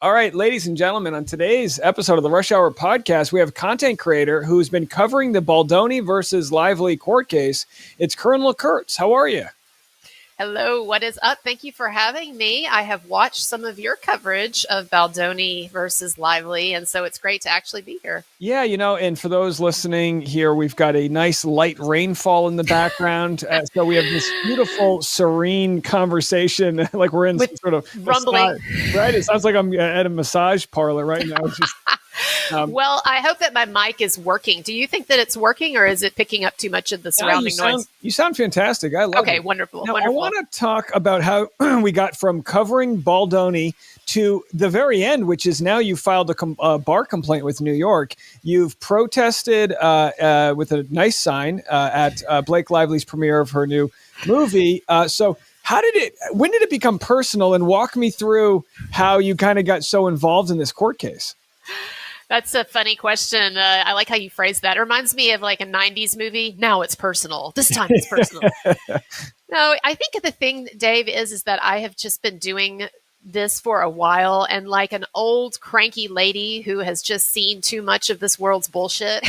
All right, ladies and gentlemen, on today's episode of the Rush Hour podcast, we have a content creator who's been covering the Baldoni versus Lively court case. It's Colonel Kurtz. How are you? Hello, what is up? Thank you for having me. I have watched some of your coverage of Baldoni versus Lively, and so it's great to actually be here. Yeah, and for those listening here, we've got a nice light rainfall in the background. So we have this beautiful, serene conversation, like we're in With some sort of rumbling. massage, right? It sounds like I'm at a massage parlor right now. Well, I hope that my mic is working. Do you think that it's working, or is it picking up too much of the surrounding noise? You sound fantastic. I love it. Okay, wonderful. Now, wonderful. I want to talk about how we got from covering Baldoni to the very end, which is now you filed a bar complaint with New York. You've protested with a nice sign at Blake Lively's premiere of her new movie. So when did it become personal? And walk me through how you kind of got so involved in this court case. That's a funny question. I like how you phrased that. It reminds me of like a 90s movie. Now it's personal. This time it's personal. No, I think the thing, Dave, is that I have just been doing this for a while, and like an old cranky lady who has just seen too much of this world's bullshit.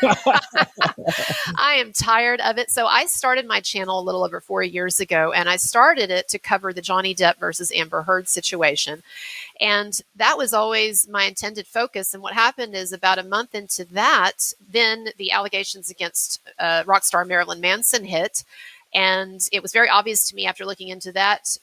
I am tired of it. So I started my channel a little over 4 years ago, and I started it to cover the Johnny Depp versus Amber Heard situation. And that was always my intended focus. And what happened is about a month into that, then the allegations against rock star Marilyn Manson hit. And it was very obvious to me after looking into that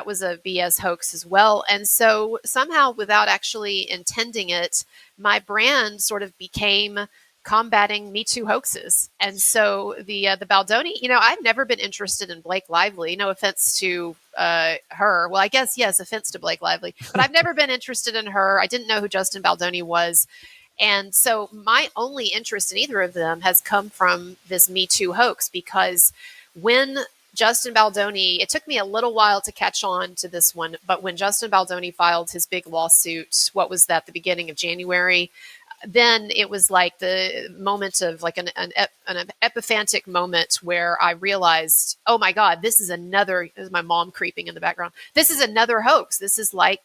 was a BS hoax as well. And so somehow, without actually intending it, my brand sort of became combating Me Too hoaxes. And so the Baldoni, I've never been interested in Blake Lively. No offense to her. Well, I guess, yes, offense to Blake Lively. But I've never been interested in her. I didn't know who Justin Baldoni was. And so my only interest in either of them has come from this Me Too hoax, because when Justin Baldoni, it took me a little while to catch on to this one, but when Justin Baldoni filed his big lawsuit, what was that, the beginning of January, then it was like the moment of like an epiphantic moment where I realized, oh my God, this is my mom creeping in the background. This is another hoax. This is like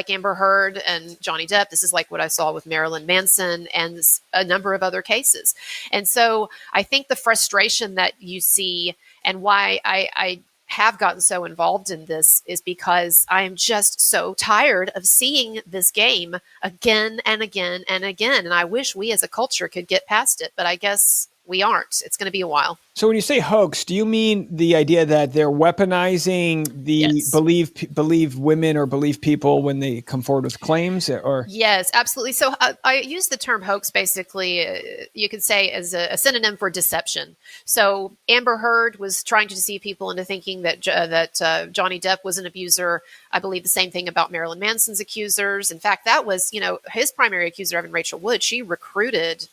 Amber Heard and Johnny Depp. This is like what I saw with Marilyn Manson and a number of other cases. And so I think the frustration that you see, and why I have gotten so involved in this, is because I am just so tired of seeing this game again and again and again. And I wish we as a culture could get past it, but I guess we aren't. It's going to be a while. So when you say hoax, do you mean the idea that they're weaponizing the Yes. believe women or believe people when they come forward with claims? Or Yes, absolutely. So I use the term hoax basically, you could say, as a synonym for deception. So Amber Heard was trying to deceive people into thinking that Johnny Depp was an abuser. I believe the same thing about Marilyn Manson's accusers. In fact, that was, his primary accuser, Evan Rachel Wood. She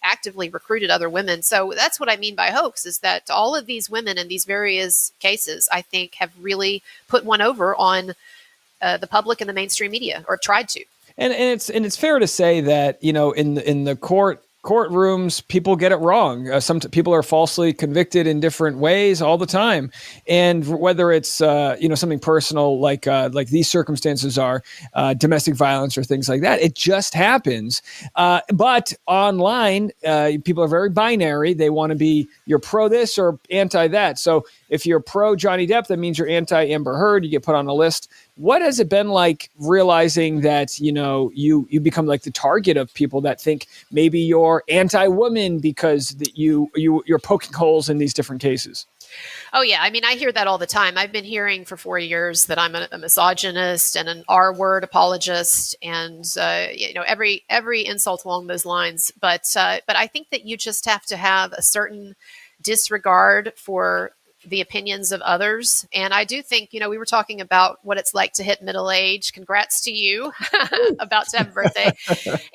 actively recruited other women. So that's what I mean by hoax, is that all of these women in these various cases, I think, have really put one over on the public and the mainstream media, or tried to. And it's fair to say that in the courtrooms, people get it wrong. Some people are falsely convicted in different ways all the time, and whether it's something personal like these circumstances are domestic violence or things like that, it just happens. But online, people are very binary. They want to be, you're pro this or anti that. So if you're pro Johnny Depp, that means you're anti Amber Heard. You get put on a list. What has it been like realizing that, you become like the target of people that think maybe you're anti-woman because you're poking holes in these different cases? Oh, yeah. I mean, I hear that all the time. I've been hearing for 4 years that I'm a misogynist and an R-word apologist, and every insult along those lines. But I think that you just have to have a certain disregard for the opinions of others. And I do think, we were talking about what it's like to hit middle age. Congrats to you, about to have a birthday.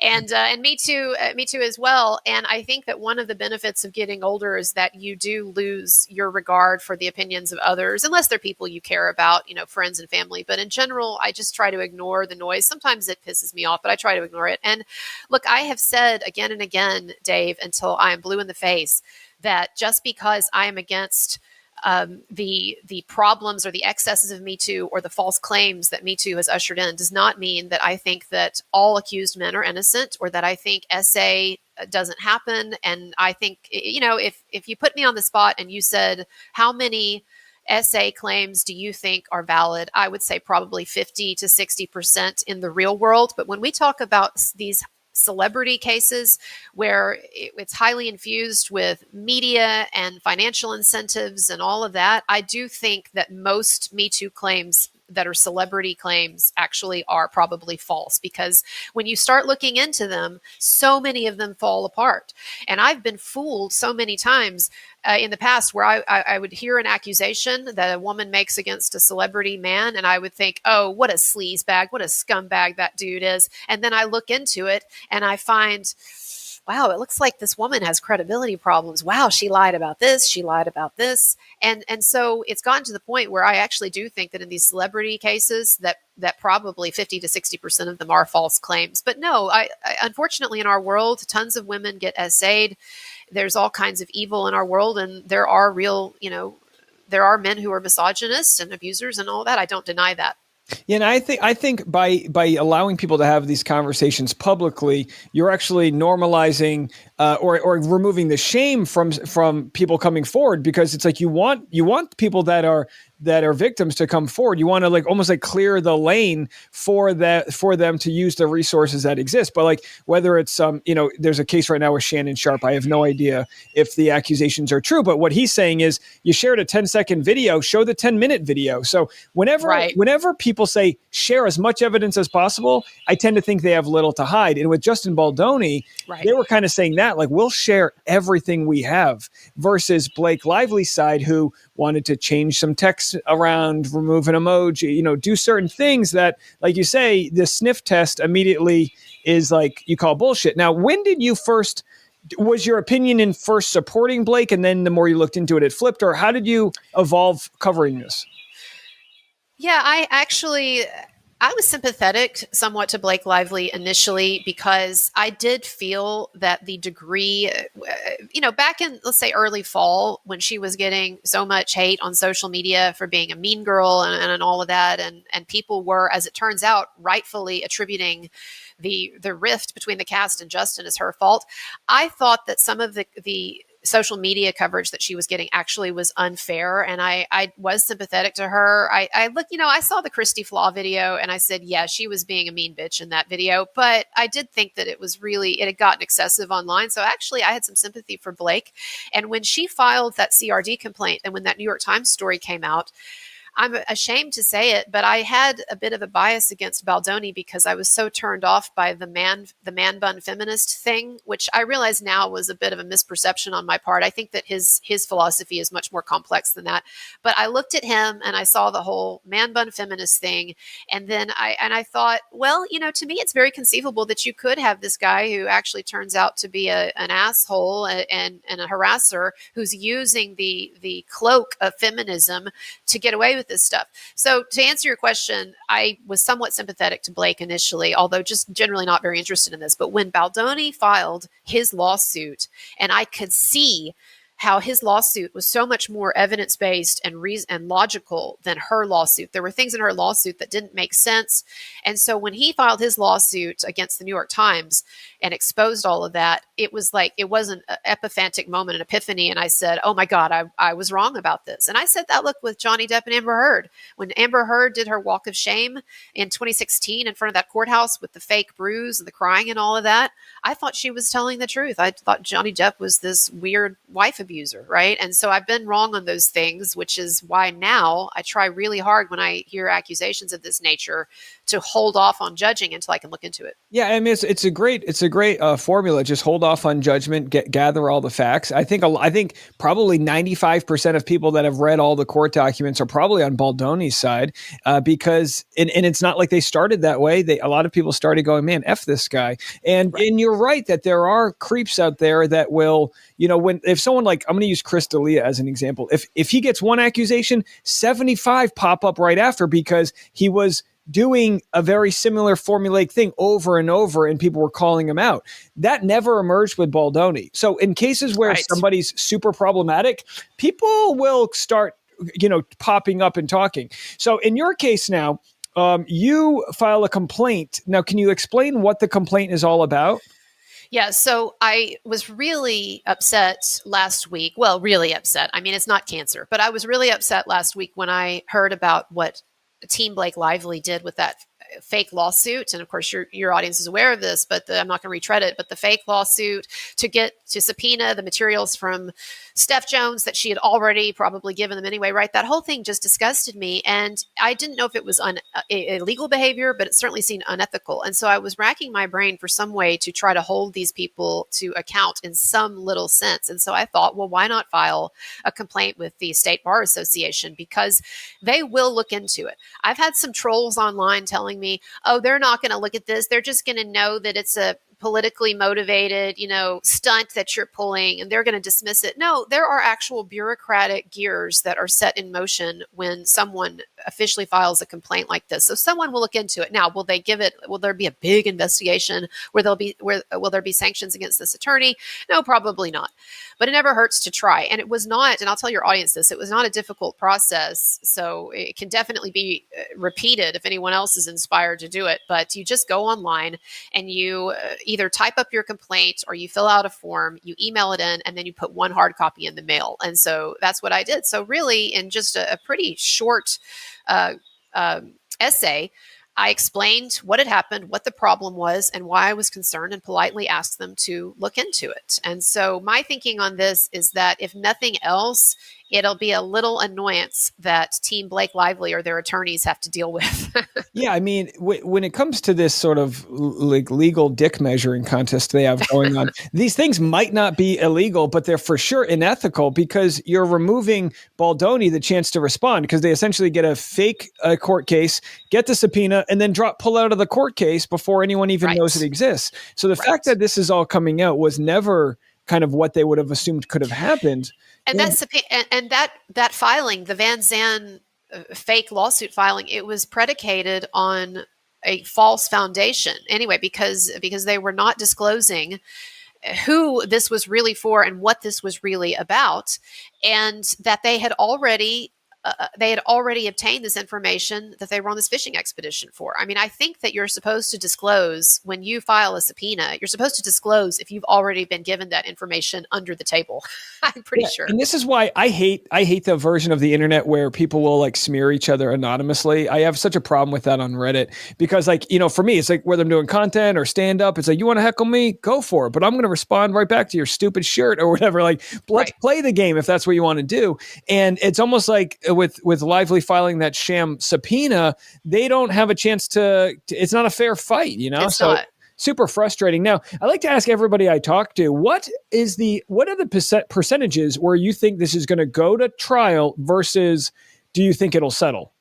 And me too as well. And I think that one of the benefits of getting older is that you do lose your regard for the opinions of others, unless they're people you care about, friends and family. But in general, I just try to ignore the noise. Sometimes it pisses me off, but I try to ignore it. And look, I have said again and again, Dave, until I am blue in the face, that just because I am against the problems or the excesses of Me Too or the false claims that Me Too has ushered in does not mean that I think that all accused men are innocent or that I think SA doesn't happen. And I think, if you put me on the spot and you said, how many SA claims do you think are valid? I would say probably 50 to 60% in the real world. But when we talk about these celebrity cases where it's highly infused with media and financial incentives and all of that, I do think that most Me Too claims that are celebrity claims actually are probably false, because when you start looking into them, so many of them fall apart. And I've been fooled so many times in the past where I would hear an accusation that a woman makes against a celebrity man, and I would think, oh, what a sleazebag, what a scumbag that dude is. And then I look into it and I find, wow, it looks like this woman has credibility problems. Wow, she lied about this. She lied about this. And so it's gotten to the point where I actually do think that in these celebrity cases that probably 50 to 60% of them are false claims. But no, I unfortunately in our world, tons of women get SA'd. There's all kinds of evil in our world, and there are there are men who are misogynists and abusers and all that. I don't deny that. Yeah, and I think by allowing people to have these conversations publicly, you're actually normalizing or removing the shame from people coming forward, because it's like you want people that are victims to come forward. You want to almost clear the lane for them to use the resources that exist. But whether it's there's a case right now with Shannon Sharp. I have no idea if the accusations are true, but what he's saying is you shared a 10-second video, show the 10-minute video. So whenever people say share as much evidence as possible, I tend to think they have little to hide. And with Justin Baldoni, they were kind of saying that we'll share everything we have, versus Blake Lively's side, who wanted to change some text around, remove an emoji, do certain things that, like you say, the sniff test immediately is you call bullshit. Now, when did you was your opinion in first supporting Blake, and then the more you looked into it, it flipped, or how did you evolve covering this? Yeah, I was sympathetic somewhat to Blake Lively initially, because I did feel that the degree, back in, let's say, early fall, when she was getting so much hate on social media for being a mean girl and all of that, and people were, as it turns out, rightfully attributing the rift between the cast and Justin as her fault. I thought that some of the social media coverage that she was getting actually was unfair, and I was sympathetic to her. I looked, I saw the Christy Flaw video, and I said, yeah, she was being a mean bitch in that video, but I did think that it had gotten excessive online. So actually I had some sympathy for Blake. And when she filed that CRD complaint, and when that New York Times story came out, I'm ashamed to say it, but I had a bit of a bias against Baldoni because I was so turned off by the man bun feminist thing, which I realize now was a bit of a misperception on my part. I think that his philosophy is much more complex than that. But I looked at him and I saw the whole man bun feminist thing, and then I thought, well, to me, it's very conceivable that you could have this guy who actually turns out to be an asshole and a harasser who's using the cloak of feminism to get away with this stuff. So to answer your question, I was somewhat sympathetic to Blake initially, although just generally not very interested in this. But when Baldoni filed his lawsuit, and I could see how his lawsuit was so much more evidence-based and logical than her lawsuit. There were things in her lawsuit that didn't make sense. And so when he filed his lawsuit against the New York Times and exposed all of that, it was it was an epiphantic moment, an epiphany. And I said, oh my God, I was wrong about this. And I said that, look, with Johnny Depp and Amber Heard. When Amber Heard did her walk of shame in 2016 in front of that courthouse with the fake bruise and the crying and all of that, I thought she was telling the truth. I thought Johnny Depp was this weird wife abuser, right? And so I've been wrong on those things, which is why now I try really hard when I hear accusations of this nature to hold off on judging until I can look into it. Yeah, I mean, it's a great formula. Just hold off on judgment, gather all the facts. I think probably 95% of people that have read all the court documents are probably on Baldoni's side, because and it's not like they started that way. A lot of people started going, man, F this guy. And you're right that there are creeps out there that will, if someone I'm going to use Chris D'Elia as an example. If he gets one accusation, 75 pop up right after, because he was doing a very similar formulaic thing over and over, and people were calling him out. That never emerged with Baldoni. So in cases where Right. somebody's super problematic, people will start, popping up and talking. So in your case now, you file a complaint. Now, can you explain what the complaint is all about? Yeah, so I was really upset last week. Well, really upset. I mean, it's not cancer, but I was really upset last week when I heard about what Team Blake Lively did with that fake lawsuit. And of course, your audience is aware of this, but I'm not going to retread it. But the fake lawsuit to subpoena the materials from Steph Jones that she had already probably given them anyway, right? That whole thing just disgusted me. And I didn't know if it was illegal behavior, but it certainly seemed unethical. And so I was racking my brain for some way to try to hold these people to account in some little sense. And so I thought, well, why not file a complaint with the State Bar Association? Because they will look into it. I've had some trolls online telling me, oh, they're not going to look at this. They're just going to know that it's a politically motivated, stunt that you're pulling, and they're going to dismiss it. No, there are actual bureaucratic gears that are set in motion when someone officially files a complaint like this. So someone will look into it. Now, will there be a big investigation will there be sanctions against this attorney? No, probably not. But it never hurts to try. And it was not, and I'll tell your audience this, it was not a difficult process. So it can definitely be repeated if anyone else is inspired to do it. But you just go online and you either type up your complaint or you fill out a form, you email it in, and then you put one hard copy in the mail. And so that's what I did. So really, in just a pretty short essay, I explained what had happened, what the problem was, and why I was concerned, and politely asked them to look into it. And so my thinking on this is that if nothing else, it'll be a little annoyance that Team Blake Lively or their attorneys have to deal with. Yeah, I mean, when it comes to this sort of like legal dick measuring contest they have going on, these things might not be illegal, but they're for sure unethical because you're removing Baldoni the chance to respond because they essentially get a fake court case, get the subpoena, and then pull out of the court case before anyone even knows it exists. So the fact that this is all coming out was never kind of what they would have assumed could have happened. And that filing, the Van Zandt fake lawsuit filing, it was predicated on a false foundation anyway, because they were not disclosing who this was really for and what this was really about, and that they had already obtained this information that they were on this fishing expedition for. I mean, I think that you're supposed to disclose when you file a subpoena, you're supposed to disclose if you've already been given that information under the table. I'm pretty sure. And this is why I hate the version of the internet where people will like smear each other anonymously. I have such a problem with that on Reddit because for me, it's like whether I'm doing content or stand up, it's like, you want to heckle me? Go for it. But I'm going to respond right back to your stupid shirt or whatever. Like, let's play the game if that's what you want to do. And it's almost like with Lively filing that sham subpoena, they don't have a chance to it's not a fair fight, It's not. Super frustrating. Now, I like to ask everybody I talk to, what are the percentages where you think this is going to go to trial versus do you think it'll settle?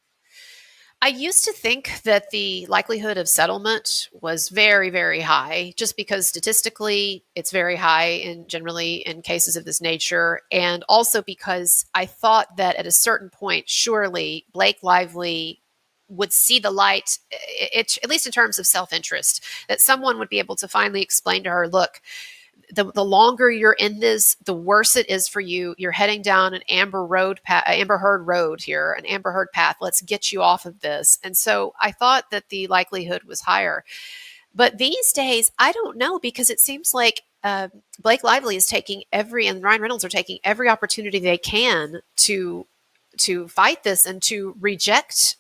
I used to think that the likelihood of settlement was very, very high, just because statistically it's very high generally in cases of this nature. And also because I thought that at a certain point, surely Blake Lively would see the light, at least in terms of self-interest, that someone would be able to finally explain to her, look, the longer you're in this, the worse it is for you. You're heading down an Amber Heard road here, an Amber Heard path. Let's get you off of this. And so I thought that the likelihood was higher. But these days, I don't know, because it seems like Blake Lively is taking and Ryan Reynolds are taking every opportunity they can to fight this and to reject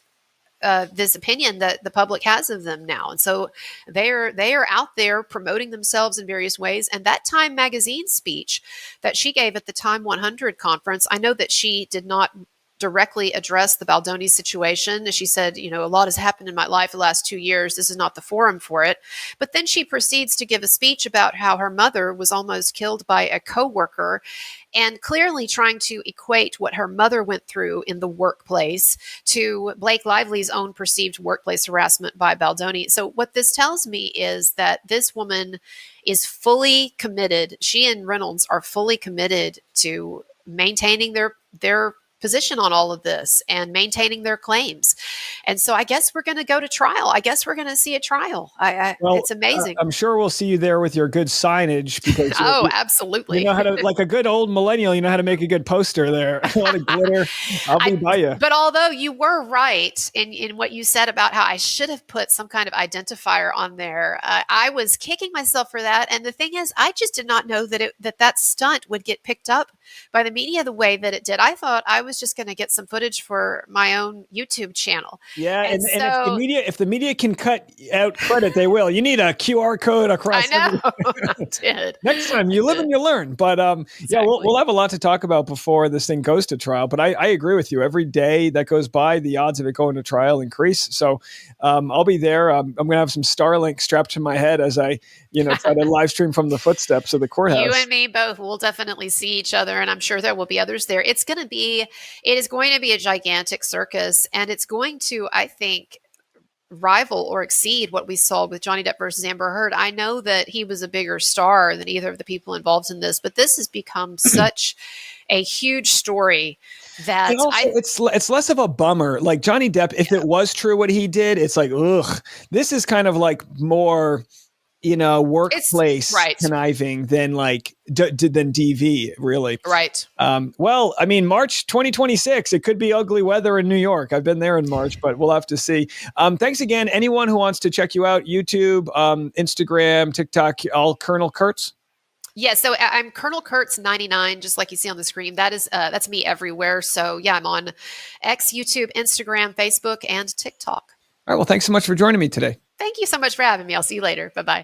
this opinion that the public has of them now. And so they are out there promoting themselves in various ways. And that Time magazine speech that she gave at the Time 100 conference, I know that she did not directly address the Baldoni situation. She said, a lot has happened in my life the last 2 years. This is not the forum for it. But then she proceeds to give a speech about how her mother was almost killed by a coworker, and clearly trying to equate what her mother went through in the workplace to Blake Lively's own perceived workplace harassment by Baldoni. So what this tells me is that this woman is fully committed. She and Reynolds are fully committed to maintaining their position on all of this and maintaining their claims. And so I guess we're going to go to trial. I guess we're going to see a trial. Well, it's amazing. I'm sure we'll see you there with your good signage because Oh, absolutely. you know how to, like a good old millennial, you know how to make a good poster there. A lot of glitter. I'll be by you. But although you were right in what you said about how I should have put some kind of identifier on there, I was kicking myself for that. And the thing is, I just did not know that stunt would get picked up by the media the way that it did. I thought I was just going to get some footage for my own YouTube channel. Yeah, and if the media can cut out credit, they will. You need a QR code across. I know. I did. Next time, you live and you learn. But exactly. Yeah, we'll have a lot to talk about before this thing goes to trial. But I agree with you. Every day that goes by, the odds of it going to trial increase. So I'll be there. I'm going to have some Starlink strapped to my head as I try to live stream from the footsteps of the courthouse. You and me both will definitely see each other, and I'm sure there will be others there. It is going to be a gigantic circus, and it's going to, I think, rival or exceed what we saw with Johnny Depp versus Amber Heard. I know that he was a bigger star than either of the people involved in this, but this has become such a huge story that it's less of a bummer. Like Johnny Depp, if it was true what he did, it's like, ugh. This is kind of like more workplace conniving than than DV, really. Right. Well, I mean, March 2026, it could be ugly weather in New York. I've been there in March, but we'll have to see. Thanks again. Anyone who wants to check you out, YouTube, Instagram, TikTok, all Colonel Kurtz? Yeah, so I'm Colonel Kurtz 99, just like you see on the screen. That's me everywhere. So yeah, I'm on X, YouTube, Instagram, Facebook, and TikTok. All right. Well, thanks so much for joining me today. Thank you so much for having me. I'll see you later. Bye-bye.